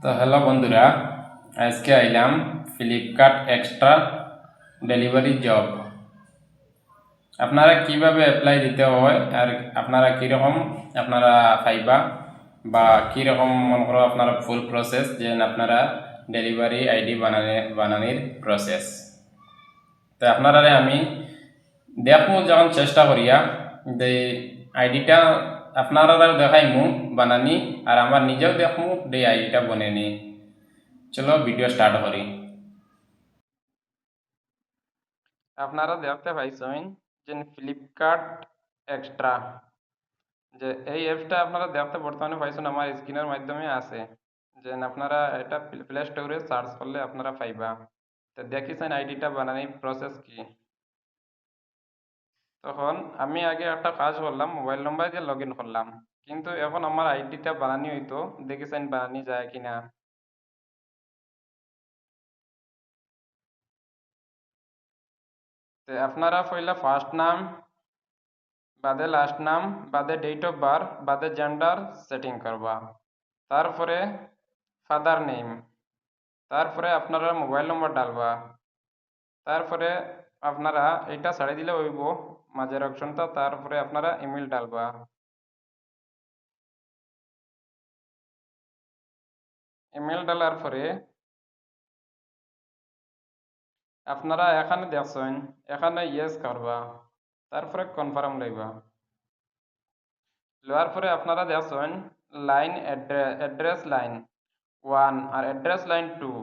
তো হ্যালো বন্ধুরা, আজকে আইলাম ফ্লিপকার্ট এক্সট্রা ডেলিভারি জব। আপনারা কিভাবে অ্যাপ্লাই দিতে হয় আর আপনারা কীরকম আপনারা পাইবা বা কীরকম মনে করো আপনারা ফুল প্রসেস যে আপনারা ডেলিভারি আইডি বানানির প্রসেস। তো আপনারা আমি দেখমু যখন চেষ্টা করিয়া যে আইডিটা আপনারা দেখাইমু বানানি আর আমার নিজেও দেখমু যে আইডিটা বনেনি। চলো ভিডিও স্টার্ট করি। আপনারা দেখতে পাইছেন যে ফ্লিপকার্ট এক্সট্রা যে এই অ্যাপসটা আপনারা দেখতে বর্তমানে পাইছেন আমার স্ক্রিনের মাধ্যমে আছে, যে আপনারা এটা প্লে স্টোরে সার্চ করলে আপনারা পাইবা। তো দেখিছেন আইডিটা বানানোর প্রসেস কি। তখন আমি আগে একটা কাজ করলাম, মোবাইল নম্বর দিয়ে লগ ইন করলাম, কিন্তু এখন আমার আইডিটা বানানি হইতো, দেখিছেন বানানি যায় কিনা। তো আপনারা পয়লা ফার্স্ট নাম বাদে লাস্ট নাম বাদে ডেট অফ বার্থ বাদে জেন্ডার সেটিং করবা। তারপরে ফাদার নেম, তারপরে আপনারা মোবাইল নম্বর ডালবা। তারপরে আপনারা এটা ছাড়ি দিলে হইব মাঝের অপশনটা, তারপরে আপনারা ইমেল ডালবা। ইমেল ডালার পরে আপনারা এখানে দেখছেন, এখানে ইয়েস করবা, তারপরে কনফার্ম লইবা। লওয়ার পরে আপনারা দেখছেন লাইন অ্যাড্রেস লাইন 1 আর অ্যাড্রেস লাইন 2,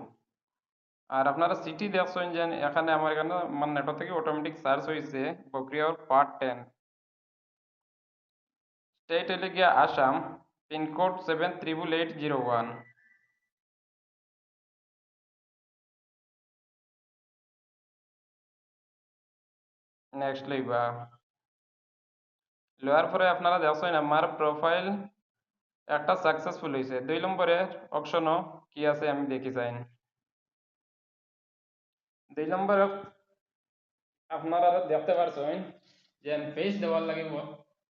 আর আপনারা সিটি দেখছেন যে এখানে আমার এখানে মানে নেটওয়ার্ক থেকে অটোমেটিক সার্চ হয়েছে বকরিয়ার পার্ট 10, স্টেট হলে গিয়া আসাম, পিনকোড 788801। নেক্সট লইবা। লওয়ার পরে আপনারা দেখছেন আমার প্রোফাইল একটা সাকসেসফুল হয়েছে। 2 নম্বরে অপশনও কি আছে আমি দেখি চাইন। 2 নম্বরে আপনারা দেখতে পারছেন যে পেজ দেওয়ার লাগে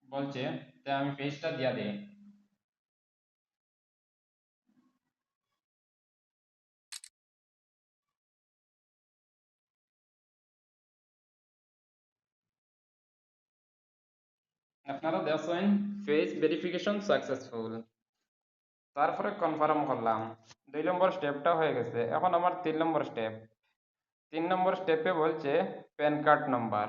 বলছে, তাই আমি পেজটা দিয়া দিই। আপনারা দেখছেন পেজ ভেরিফিকেশন সাকসেসফুল, তারপরে কনফার্ম করলাম। 2 নম্বর স্টেপটা হয়ে গেছে। এখন আমার 3 নম্বর স্টেপ। 3 নম্বর স্টেপে বলছে প্যান কার্ড নাম্বার।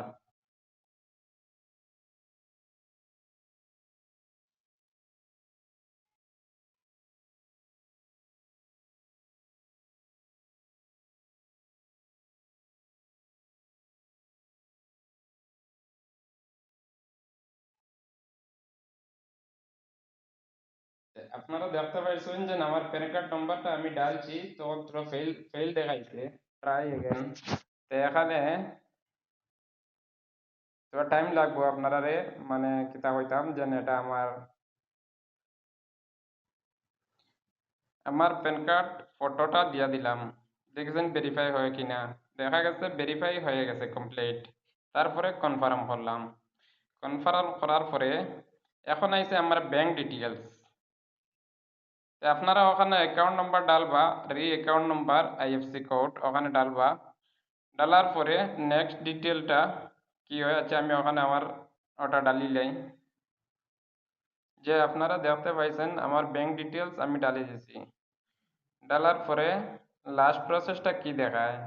আপনারা দেখতে পাইছেন যে আমার প্যান কার্ড নাম্বারটা আমি ডালছি, তো ফেল ফেল দেখাইছে, ট্রাই এগেন। তো এখানে তো টাইম লাগবো আপনারা মানে কিতা কইতাম যে এটা আমার আমার প্যান কার্ড ফটোটা দিয়া দিলাম, দেখেছেন ভেরিফাই হয় কিনা। দেখা গেছে ভেরিফাই হয়ে গেছে কমপ্লিট। তারপরে কনফার্ম করলাম। কনফার্ম করার পরে এখন আইছে আমার ব্যাংক ডিটেলস। আপনারা ওখানে অ্যাকাউন্ট নাম্বার ডালবা, অ্যাকাউন্ট নাম্বার আইএফসি কোড ওখানে ডালবা। ডালার পরে নেক্সট ডিটেলটা কি হয়ে আছে আমি ওখানে আমার ওটা ডালিলাই, যে আপনারা দেখতে পাইছেন আমার ব্যাংক ডিটেলস আমি ডালি দিয়েছি। ডালার পরে লাস্ট প্রসেসটা কি দেখায়।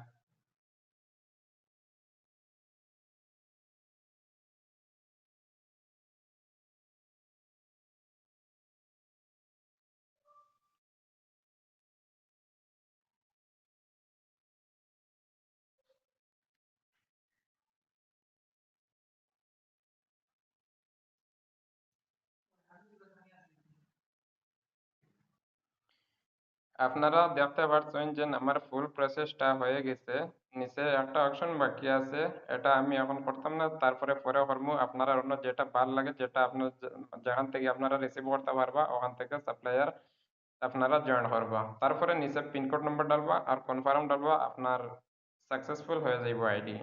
আপনারা দেখতে পাচ্ছেন যে আমার ফুল প্রসেসটা হয়ে গেছে। নিচে একটা অপশন বাকি আছে, এটা আমি এখন করতাম না, তারপরে পরে করবো। আপনারা অন্য যেটা ভাল লাগে, যেটা আপনার যেখান থেকে আপনারা রিসিভ করতে পারবা ওখান থেকে সাপ্লায়ার আপনারা জয়েন করবা। তারপরে নিচে পিনকোড নাম্বার ডালবা আর কনফার্ম ডালবা, আপনার সাকসেসফুল হয়ে যাইব আইডি।